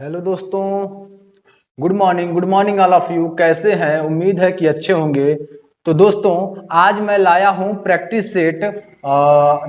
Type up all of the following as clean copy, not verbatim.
Hello दोस्तों, good morning all of you. कैसे हैं? उम्मीद है कि अच्छे होंगे। तो दोस्तों, आज मैं लाया हूं प्रैक्टिस सेट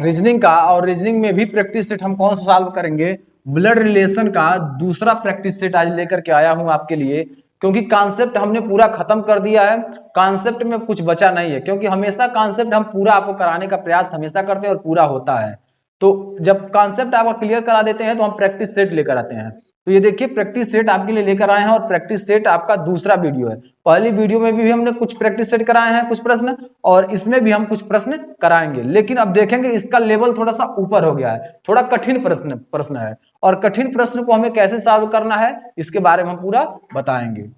रीजनिंग का, और रीजनिंग में भी प्रैक्टिस सेट हम कौन सा सॉल्व करेंगे? ब्लड रिलेशन का दूसरा प्रैक्टिस सेट आज लेकर के आया हूं आपके लिए, क्योंकि कॉन्सेप्ट हमने पूरा खत्म कर दिया है। कॉन्सेप्ट में कुछ बचा नहीं है, क्योंकि हमेशा कॉन्सेप्ट हम पूरा आपको कराने का प्रयास हमेशा करते हैं और पूरा होता है। तो जब कॉन्सेप्ट आपका क्लियर करा देते हैं तो हम प्रैक्टिस सेट लेकर आते हैं। तो ये देखिए, प्रैक्टिस सेट आपके लिए लेकर आए हैं, और प्रैक्टिस सेट आपका दूसरा वीडियो है। पहली वीडियो में भी हमने कुछ प्रैक्टिस सेट कराए हैं, कुछ प्रश्न, और इसमें भी हम कुछ प्रश्न कराएंगे। लेकिन अब देखेंगे इसका लेवल थोड़ा सा ऊपर हो गया है, थोड़ा कठिन प्रश्न प्रश्न है, और कठिन प्रश्न को हमें कैसे सॉल्व करना है इसके बारे में हम पूरा बताएंगे।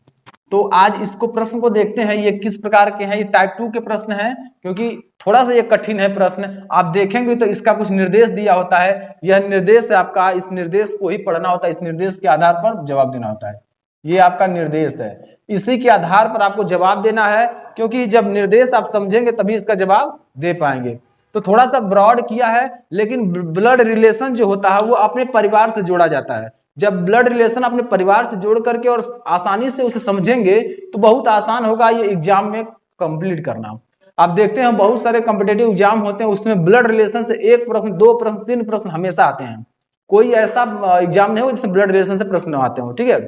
तो आज इसको प्रश्न को देखते हैं, ये किस प्रकार के हैं। ये टाइप 2 के प्रश्न हैं, क्योंकि थोड़ा सा ये कठिन है प्रश्न। आप देखेंगे तो इसका कुछ निर्देश दिया होता है, यह निर्देश है आपका, इस निर्देश को ही पढ़ना होता है, इस निर्देश के आधार पर जवाब देना होता है। ये आपका निर्देश है, इसी के आधार पर आपको जवाब देना है, क्योंकि जब निर्देश आप समझेंगे तभी इसका जवाब दे पाएंगे। तो थोड़ा सा ब्रॉड किया है, लेकिन ब्लड रिलेशन जो होता है वो अपने परिवार से जोड़ा जाता है। जब ब्लड रिलेशन अपने परिवार से जोड़ करके और आसानी से उसे समझेंगे तो बहुत आसान होगा ये एग्जाम में कंप्लीट करना। आप देखते हैं बहुत सारे कॉम्पिटेटिव एग्जाम होते हैं, उसमें ब्लड रिलेशन से एक प्रश्न, दो प्रश्न, तीन प्रश्न हमेशा आते हैं। कोई ऐसा एग्जाम नहीं हो जिसमें ब्लड रिलेशन से प्रश्न आते हो, ठीक है,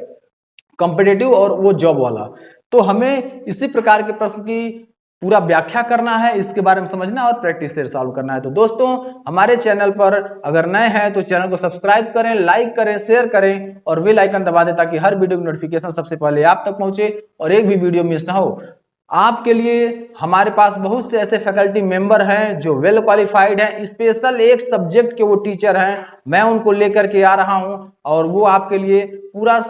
कॉम्पिटेटिव और वो जॉब वाला। तो हमें इसी प्रकार के प्रश्न की पूरा व्याख्या करना है, इसके बारे में समझना और प्रैक्टिस से सॉल्व करना है। तो दोस्तों, हमारे चैनल पर अगर नए हैं तो चैनल को सब्सक्राइब करें, लाइक करें, शेयर करें और बेल आइकन दबा दें, ताकि हर वीडियो की नोटिफिकेशन सबसे पहले आप तक पहुंचे और एक भी वीडियो मिस ना हो। आपके लिए हमारे पास बहुत से ऐसे फैकल्टी मेंबर हैं जो वेल क्वालिफाइड हैं, स्पेशल एक सब्जेक्ट के वो टीचर हैं। मैं उनको लेकर के आ रहा हूं, और वो आपके लिए पूरा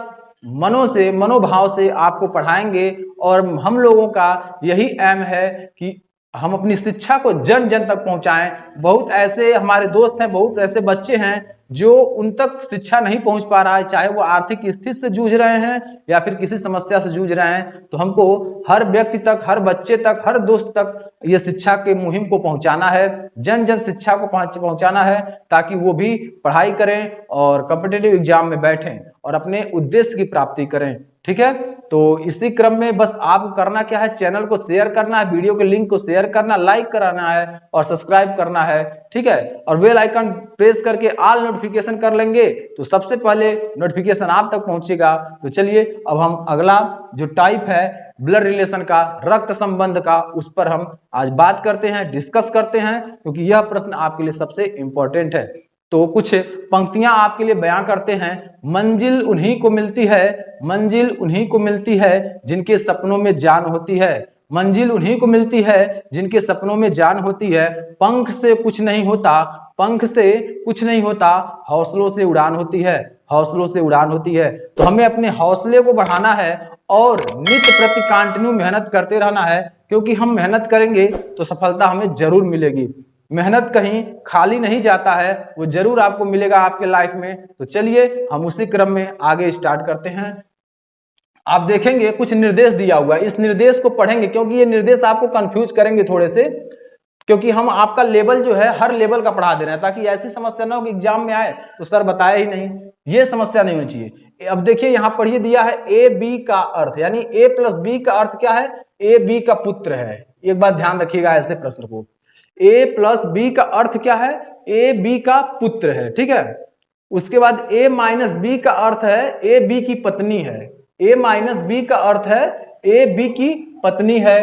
मनोभाव से आपको पढ़ाएंगे। और हम लोगों का यही एम है कि हम अपनी शिक्षा को जन जन तक पहुंचाएं। बहुत ऐसे हमारे दोस्त हैं, बहुत ऐसे बच्चे हैं जो उन तक शिक्षा नहीं पहुंच पा रहा है, चाहे वो आर्थिक स्थिति से जूझ रहे हैं या फिर किसी समस्या से जूझ रहे हैं। तो हमको हर व्यक्ति तक, हर बच्चे तक, हर दोस्त तक ये शिक्षा के मुहिम को पहुंचाना है, जन जन शिक्षा को पहुंचाना है, ताकि वो भी पढ़ाई करें और कॉम्पिटिटिव एग्जाम में बैठें और अपने उद्देश्य की प्राप्ति करें। ठीक है, तो इसी क्रम में बस आपको करना क्या है, चैनल को शेयर करना है, वीडियो के लिंक को शेयर करना, लाइक कराना है और सब्सक्राइब करना है। ठीक है, और बेल आइकन प्रेस करके ऑल नोटिफिकेशन कर लेंगे तो सबसे पहले नोटिफिकेशन आप तक पहुंचेगा। तो चलिए, अब हम अगला जो टाइप है ब्लड रिलेशन का, रक्त संबंध का, उस पर हम आज बात करते हैं, डिस्कस करते हैं, क्योंकि यह प्रश्न आपके लिए सबसे इंपॉर्टेंट है। तो कुछ पंक्तियां आपके लिए बयां करते हैं। मंजिल उन्हीं को मिलती है, मंजिल उन्हीं को मिलती है जिनके सपनों में जान होती है। मंजिल उन्हीं को मिलती है जिनके सपनों में जान होती है। पंख से कुछ नहीं होता, पंख से कुछ नहीं होता, हौसलों से उड़ान होती है, हौसलों से उड़ान होती है। तो हमें अपने हौसले को बढ़ाना है और नित्य प्रति कंटिन्यू मेहनत करते रहना है, क्योंकि हम मेहनत करेंगे तो सफलता हमें जरूर मिलेगी। मेहनत कहीं खाली नहीं जाता है, वो जरूर आपको मिलेगा आपके लाइफ में। तो चलिए, हम उसी क्रम में आगे स्टार्ट करते हैं। आप देखेंगे कुछ निर्देश दिया हुआ है, इस निर्देश को पढ़ेंगे, क्योंकि ये निर्देश आपको कंफ्यूज करेंगे थोड़े से, क्योंकि हम आपका लेवल जो है हर लेवल का पढ़ा दे रहे हैं, ताकि ऐसी समस्या ना हो कि एग्जाम में आए तो सर बताया ही नहीं, ये समस्या नहीं होनी चाहिए। अब देखिए, यहाँ पढ़िए, दिया है ए बी का अर्थ, यानी ए प्लस बी का अर्थ क्या है? ए बी का पुत्र है। एक बात ध्यान रखिएगा ऐसे प्रश्न को, ए प्लस बी का अर्थ क्या है? ए बी का पुत्र है। ठीक है, उसके बाद ए माइनस बी का अर्थ है ए बी की पत्नी है। ए माइनस बी का अर्थ है ए बी की पत्नी है।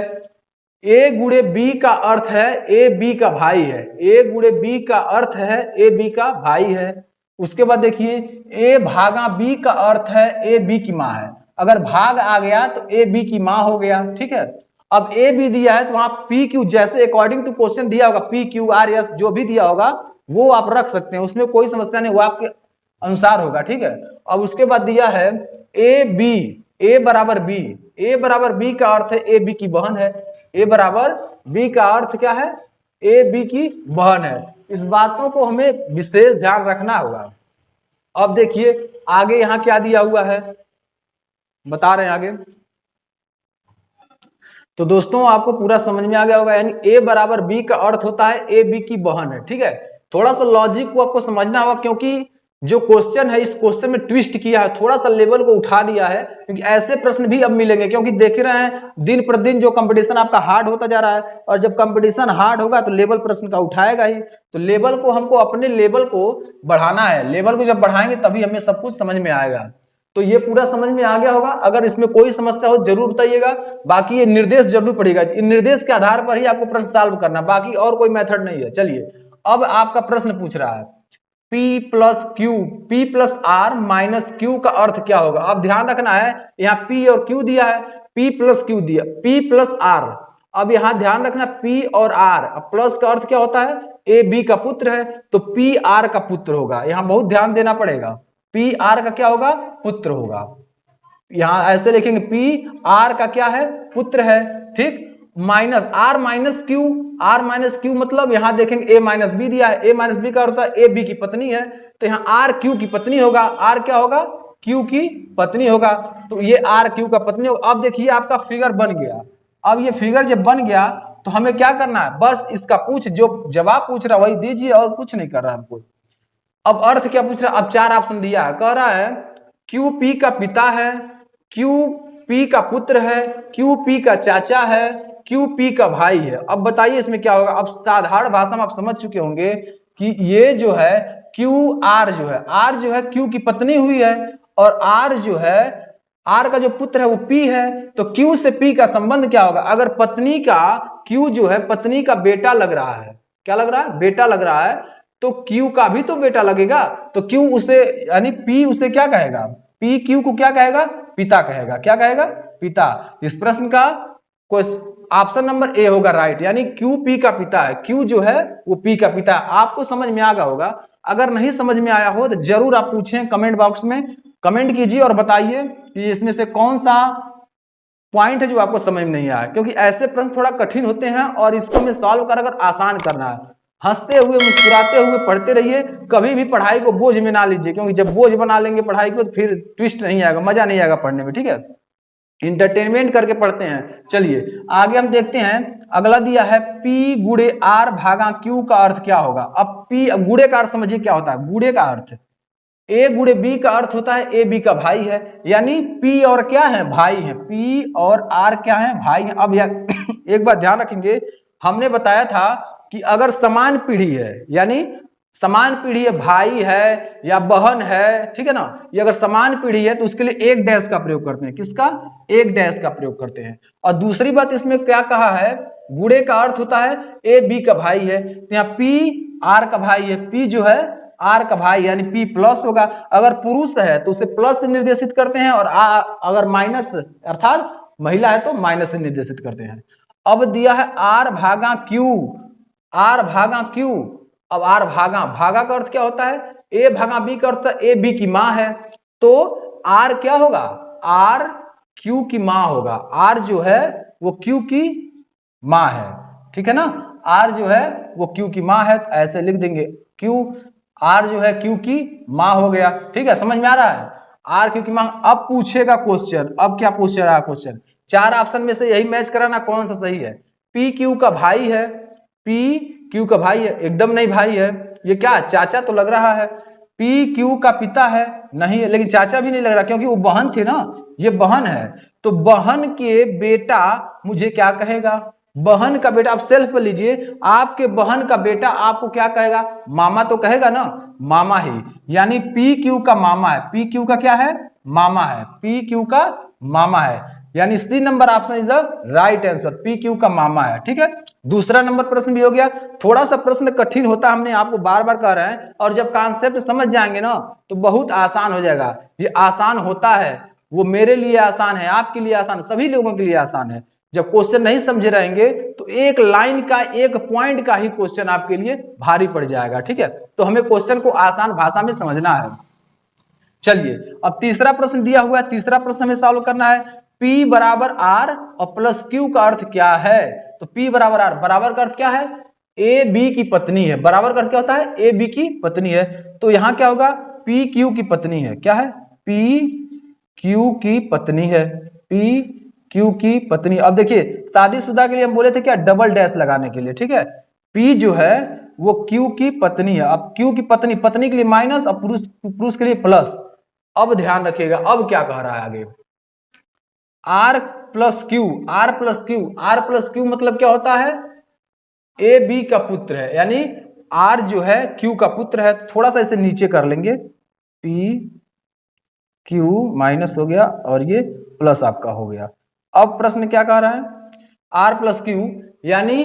ए गुणे बी का अर्थ है ए बी का भाई है। ए गुणे बी का अर्थ है ए बी का भाई है। उसके बाद देखिए, ए भागा बी का अर्थ है ए बी की माँ है। अगर भाग आ गया तो ए बी की माँ हो गया। ठीक है, अब ए बी दिया है तो वहां पी क्यू, जैसे अकॉर्डिंग टू क्वेश्चन दिया होगा, पी क्यू आर एस जो भी दिया होगा वो आप रख सकते हैं, उसमें कोई समस्या नहीं, वो आपके अनुसार होगा। ठीक है, अब उसके बाद दिया है ए बी, ए बराबर बी। ए बराबर बी का अर्थ है ए बी की बहन है। ए बराबर बी का अर्थ क्या है? ए बी की बहन है। इस बातों को हमें विशेष ध्यान रखना होगा। अब देखिए आगे यहां क्या दिया हुआ है, बता रहे हैं आगे। तो दोस्तों, आपको पूरा समझ में आ गया होगा, यानी ए बराबर बी का अर्थ होता है ए बी की बहन है। ठीक है, थोड़ा सा लॉजिक को आपको समझना होगा, क्योंकि जो क्वेश्चन है इस क्वेश्चन में ट्विस्ट किया है, थोड़ा सा लेवल को उठा दिया है, क्योंकि ऐसे प्रश्न भी अब मिलेंगे, क्योंकि देख रहे हैं दिन प्रतिदिन जो कंपटीशन आपका हार्ड होता जा रहा है, और जब कंपटीशन हार्ड होगा तो लेवल प्रश्न का उठाएगा ही। तो लेवल को हमको अपने लेवल को बढ़ाना है, लेवल को जब बढ़ाएंगे तभी हमें सब कुछ समझ में आएगा। तो ये पूरा समझ में आ गया होगा। अगर इसमें कोई समस्या हो जरूर बताइएगा। बाकी ये निर्देश जरूर पड़ेगा, इन निर्देश के आधार पर ही आपको प्रश्न सॉल्व करना, बाकी और कोई मेथड नहीं है। चलिए अब आपका प्रश्न पूछ रहा है P plus Q, P plus R minus Q का अर्थ क्या होगा। अब ध्यान रखना है, यहाँ P और Q दिया है, P प्लस क्यू दिया, P प्लस आर। अब यहाँ ध्यान रखना P और R, प्लस का अर्थ क्या होता है, A B का पुत्र है, तो P R का पुत्र होगा। यहाँ बहुत ध्यान देना पड़ेगा, P R का क्या होगा, पुत्र होगा। यहाँ ऐसे लिखेंगे P R का क्या है, पुत्र है, ठीक। Minus R minus Q, R minus Q मतलब यहाँ देखेंगे A माइनस बी दिया है, A माइनस बी का अर्थ है A B की पत्नी है, तो यहाँ R Q की पत्नी होगा, R क्या होगा, Q की पत्नी होगा, तो ये R Q का पत्नी होगा। अब देखिए आपका फिगर बन गया। अब ये फिगर जब बन गया तो हमें क्या करना है, बस इसका जो जवाब पूछ रहा है वही दीजिए, और कुछ नहीं कर रहा हमको। अब अर्थ क्या पूछ रहा है, अब 4 ऑप्शन दिया है, कह रहा है क्यू पी का पिता है, क्यू पी का पुत्र है, क्यू पी का चाचा है, क्यू पी का भाई है। अब बताइए इसमें क्या होगा। अब साधारण भाषा में आप समझ चुके होंगे कि ये जो है क्यू आर जो है, आर जो है क्यू की पत्नी हुई है, और आर जो है, आर का जो पुत्र है वो पी है, तो क्यू से पी का संबंध क्या होगा। अगर पत्नी का, क्यू जो है पत्नी का बेटा लग रहा है, क्या लग रहा है, बेटा लग रहा है, तो क्यू का भी तो बेटा लगेगा, तो क्यू उसे यानी पी उसे क्या कहेगा, पी क्यू को क्या कहेगा, पिता कहेगा। क्या कहेगा, पिता। इस प्रश्न का ऑप्शन नंबर ए होगा राइट, यानी क्यू पी का पिता है, क्यू जो है वो पी का पिता है। आपको समझ में आ गया होगा। अगर नहीं समझ में आया हो तो जरूर आप पूछें, कमेंट बॉक्स में कमेंट कीजिए और बताइए कि इसमें से कौन सा पॉइंट है जो आपको समझ में नहीं आया, क्योंकि ऐसे प्रश्न थोड़ा कठिन होते हैं और इसको हमें सॉल्व कर अगर आसान करना है। हंसते हुए मुस्कुराते हुए पढ़ते रहिए, कभी भी पढ़ाई को बोझ में ना लीजिए, क्योंकि जब बोझ बना लेंगे पढ़ाई को तो फिर ट्विस्ट नहीं आएगा, मजा नहीं आएगा पढ़ने में, ठीक है। इंटरटेनमेंट करके पढ़ते हैं। चलिए आगे हम देखते हैं, अगला दिया है P गुणे R भागा Q का अर्थ क्या होगा। अब P गुणे का अर्थ समझिए क्या होता है, गुणे का अर्थ A गुणे B का अर्थ होता है A B का भाई है, यानी P और क्या है, भाई है, P और R क्या है, भाई है। अब एक बात ध्यान रखेंगे, हमने बताया था कि अगर समान पीढ़ी है, यानी समान पीढ़ी है, भाई है या बहन है, ठीक है ना, ये अगर समान पीढ़ी है तो उसके लिए एक डैश का प्रयोग करते हैं। किसका, एक डैश का प्रयोग करते हैं। और दूसरी बात इसमें क्या कहा है, गुणे का अर्थ होता है ए बी का भाई है, तो यहाँ पी आर का भाई है, पी जो है आर का भाई यानी पी प्लस होगा। अगर पुरुष है तो उसे प्लस से निर्देशित करते हैं, और अगर माइनस अर्थात महिला है तो माइनस से निर्देशित करते हैं। अब दिया है आर भागा क्यू, आर भागा क्यू। अब आर भागा, भागा का अर्थ क्या होता है, ए भागा बी का अर्थ ए बी की मां है, तो आर क्या होगा, आर क्यू की मां होगा। आर जो है वो क्यू की मां है, ठीक है ना, आर जो है वो क्यू की मां है, तो ऐसे लिख देंगे क्यू, आर जो है क्यू की मां हो गया, ठीक है, समझ में आ रहा है, आर क्यू की मां। अब पूछेगा क्वेश्चन, अब क्या पूछ रहा है क्वेश्चन, 4 ऑप्शन में से यही मैच कराना कौन सा सही है। पी क्यू का भाई है, पी क्यू का भाई है, एकदम नहीं भाई है, ये क्या चाचा तो लग रहा है। पी क्यू का पिता है, नहीं है, लेकिन चाचा भी नहीं लग रहा क्योंकि वो बहन थी ना, ये बहन है, तो बहन के बेटा मुझे क्या कहेगा, बहन का बेटा। आप सेल्फ पर लीजिए, आपके बहन का बेटा आपको क्या कहेगा, मामा तो कहेगा ना, मामा ही, यानी पी क्यू का मामा है, पी क्यू का क्या है, मामा है, पी क्यू का मामा है, यानी C number option is the right answer, P Q का मामा है, ठीक है। दूसरा नंबर प्रश्न भी हो गया। थोड़ा सा प्रश्न कठिन होता है, हमने आपको बार बार कह रहे हैं, और जब कॉन्सेप्ट समझ जाएंगे ना तो बहुत आसान हो जाएगा। ये आसान होता है, वो मेरे लिए आसान है, आपके लिए आसान, सभी लोगों के लिए आसान है। जब क्वेश्चन नहीं समझे रहेंगे तो एक लाइन का, एक पॉइंट का ही क्वेश्चन आपके लिए भारी पड़ जाएगा, ठीक है। तो हमें क्वेश्चन को आसान भाषा में समझना है। चलिए अब तीसरा प्रश्न दिया हुआ है, तीसरा प्रश्न हमें सॉल्व करना है। P बराबर R और प्लस Q का अर्थ क्या है, तो P बराबर R, बराबर का अर्थ क्या है, ए बी की पत्नी है, बराबर का अर्थ क्या होता है, ए बी की पत्नी है, तो यहां क्या होगा, P Q की पत्नी है, क्या है, P Q की पत्नी है, P Q की पत्नी। अब देखिए शादीशुदा के लिए हम बोले थे क्या, डबल डैश लगाने के लिए, ठीक है। P जो है वो क्यू की पत्नी है। अब क्यू की पत्नी, पत्नी के लिए माइनस और पुरुष पुरुष के लिए प्लस। अब ध्यान रखिएगा, अब क्या कह रहा है आगे, R plus Q, R plus Q, R plus Q मतलब क्या होता है, ए बी का पुत्र है, यानी आर जो है क्यू का पुत्र है। थोड़ा सा इसे नीचे कर लेंगे, पी क्यू माइनस हो गया और ये प्लस आपका हो गया। अब प्रश्न क्या कह रहा है, आर प्लस क्यू यानी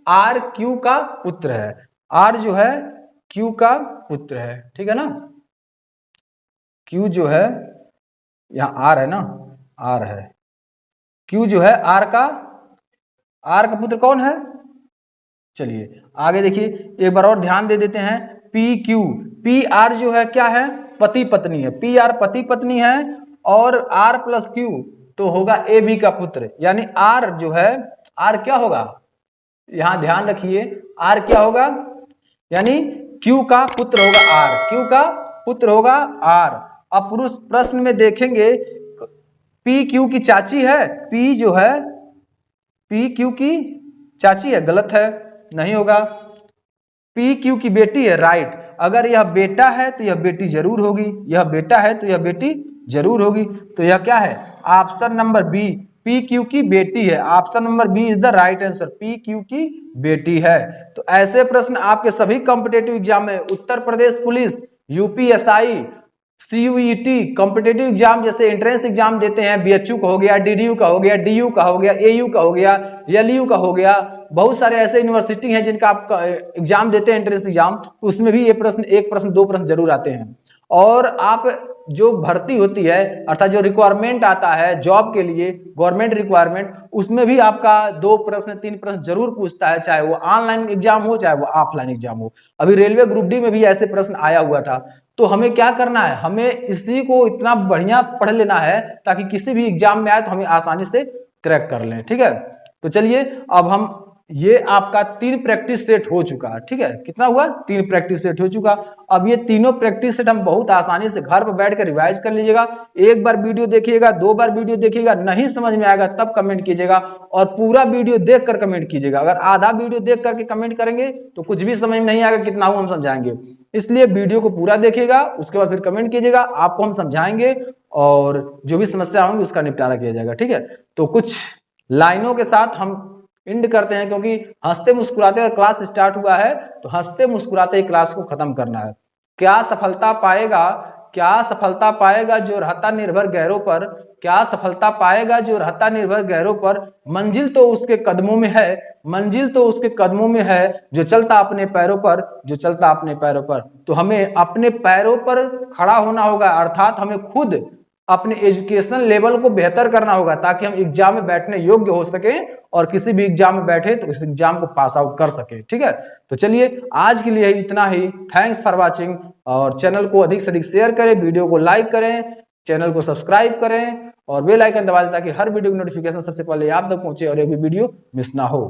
आर क्यू का पुत्र है, आर जो है क्यू का पुत्र है, ठीक है ना। क्यू जो है, यहां आर है ना, आर है, क्यू जो है आर का पुत्र कौन है। चलिए आगे देखिए, एक बार और ध्यान दे देते हैं, पी क्यू, पी आर जो है क्या है, पति पत्नी है, पी आर पति पत्नी है, और आर प्लस क्यू तो होगा ए बी का पुत्र, यानी आर जो है, आर क्या होगा, यहां ध्यान रखिए, आर क्या होगा, यानी क्यू का पुत्र होगा आर, क्यू का पुत्र होगा आर। अब पुरुष प्रश्न में देखेंगे, पी क्यू की चाची है, पी जो है पी क्यू की चाची है, गलत है, नहीं होगा। पी क्यू की बेटी है, राइट। अगर यह बेटा है तो यह बेटी जरूर होगी, यह बेटा है तो यह बेटी जरूर होगी, तो यह क्या है, option number B, P Q की बेटी है। Option number B is the right answer, P Q की बेटी है। तो ऐसे प्रश्न आपके सभी कॉम्पिटेटिव एग्जाम में, Uttar Pradesh police, UPSI, CUET competitive exam जैसे एंट्रेंस एग्जाम देते हैं, बीएचयू का हो गया, डीडीयू का हो गया, डीयू का हो गया, एयू का हो गया, एलयू का हो गया, बहुत सारे ऐसे यूनिवर्सिटी हैं जिनका आप एग्जाम देते हैं एंट्रेंस एग्जाम, उसमें भी ये प्रश्न, एक प्रश्न दो प्रश्न जरूर आते हैं। और आप जो भर्ती होती है, अर्थात जो रिक्वायरमेंट आता है जॉब के लिए, गवर्नमेंट रिक्वायरमेंट, उसमें भी आपका 2 प्रश्न 3 प्रश्न जरूर पूछता है, चाहे वो ऑनलाइन एग्जाम हो चाहे वो ऑफलाइन एग्जाम हो। अभी रेलवे ग्रुप डी में भी ऐसे प्रश्न आया हुआ था। तो हमें क्या करना है, हमें इसी को इतना बढ़िया पढ़ लेना है ताकि किसी भी एग्जाम में आए तो हमें आसानी से क्रैक कर लें, ठीक है। तो चलिए अब हम, ये आपका 3 प्रैक्टिस सेट हो चुका है, ठीक है, कितना हुआ, 3 प्रैक्टिस सेट हो चुका। अब ये तीनों प्रैक्टिस सेट हम बहुत आसानी से घर पर बैठ कर रिवाइज कर लीजिएगा। एक बार वीडियो देखिएगा, 2 बार वीडियो देखिएगा, नहीं समझ में आएगा तब कमेंट कीजिएगा, और पूरा वीडियो देख कर कमेंट कीजिएगा। अगर आधा वीडियो देख करके कमेंट करेंगे तो कुछ भी समझ में नहीं आएगा, कितना हो हम समझाएंगे। इसलिए वीडियो को पूरा देखिएगा, उसके बाद फिर कमेंट कीजिएगा, आपको हम समझाएंगे और जो भी समस्या होंगी उसका निपटारा किया जाएगा, ठीक है। तो कुछ लाइनों के साथ हम एंड करते हैं, क्योंकि हंसते मुस्कुराते अगर क्लास स्टार्ट हुआ है तो हंसते मुस्कुराते ही क्लास को खत्म करना है। क्या सफलता पाएगा, क्या सफलता पाएगा जो रहता निर्भर गैरों पर, क्या सफलता पाएगा जो रहता निर्भर गैरों पर, मंजिल तो उसके कदमों में है, मंजिल तो उसके कदमों में है, जो चलता अपने पैरों पर, जो चलता अपने पैरों पर। तो हमें अपने पैरों पर खड़ा होना होगा, अर्थात हमें खुद अपने एजुकेशन लेवल को बेहतर करना होगा ताकि हम एग्जाम में बैठने योग्य हो सके और किसी भी एग्जाम में बैठे तो इस एग्जाम को पास आउट कर सके, ठीक है। तो चलिए आज के लिए इतना ही, थैंक्स फॉर वाचिंग, और चैनल को अधिक से अधिक शेयर करें, वीडियो को लाइक करें, चैनल को सब्सक्राइब करें और बेल आइकन दबा दें ताकि हर वीडियो की नोटिफिकेशन सबसे पहले आप तक पहुंचे और एक भी वीडियो मिस ना हो।